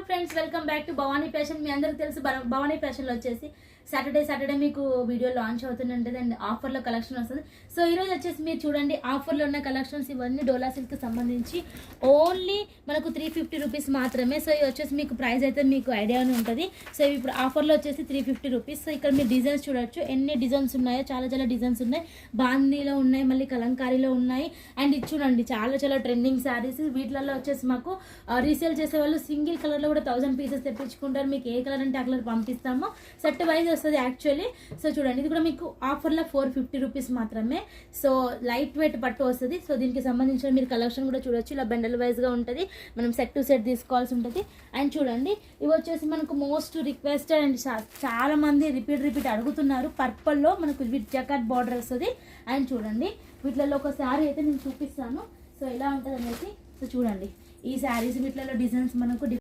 Friends, welcome back to Bhavani fashion. మీ అందరికి తెలుసు భవానీ ఫ్యాషన్లో వచ్చేసి సాటర్డే మీకు వీడియో లాంచ్ అవుతుంటుంది అండ్ ఆఫర్లో కలెక్షన్ వస్తుంది. సో ఈరోజు వచ్చేసి మీరు చూడండి, ఆఫర్లో ఉన్న కలెక్షన్స్ ఇవన్నీ డోలా సిల్క్ సంబంధించి ఓన్లీ మనకు 350 రూపీస్ మాత్రమే. సో ఇవి వచ్చేసి మీకు ప్రైస్ అయితే మీకు ఐడియానే ఉంటుంది. సో ఇవి ఇప్పుడు ఆఫర్లో వచ్చేసి 350 రూపీస్. సో ఇక్కడ మీరు డిజైన్స్ చూడొచ్చు, ఎన్ని డిజైన్స్ ఉన్నాయో, చాలా డిజైన్స్ ఉన్నాయి. బాందీలో ఉన్నాయి, మళ్ళీ కలంకారీలో ఉన్నాయి. అండ్ ఇది చూడండి, చాలా ట్రెండింగ్ శారీస్. వీటిలలో వచ్చేసి మాకు రీసేల్ చేసే వాళ్ళు సింగిల్ కలర్లో కూడా 1000 పీసెస్ తెప్పించుకుంటారు. మీకు ఏ కలర్ అంటే ఆ కలర్ పంపిస్తాము. సెట్ వైజ్ వస్తుంది యాక్చువల్లీ. సో చూడండి, ఇది కూడా మీకు ఆఫర్లో 450 రూపీస్ మాత్రమే. సో లైట్ వెయిట్ పట్టు వస్తుంది. సో దీనికి సంబంధించిన మీరు కలెక్షన్ కూడా చూడొచ్చు. ఇలా బండల్ వైజ్గా ఉంటుంది, మనం సెట్ టు సెట్ తీసుకోవాల్సి ఉంటుంది. అండ్ చూడండి, ఇవి వచ్చేసి మనకు మోస్ట్ రిక్వెస్టెడ్ అండ్ చాలా మంది రిపీట్ అడుగుతున్నారు. పర్పుల్లో మనకు విత్ జకాట్ బార్డర్ వస్తుంది. అండ్ చూడండి, వీటిలో ఒక శారీ అయితే నేను చూపిస్తాను. సో ఎలా ఉంటుంది అనేసి. సో చూడండి, ఈ శారీస్ వీటిలో డిజైన్స్ మనకు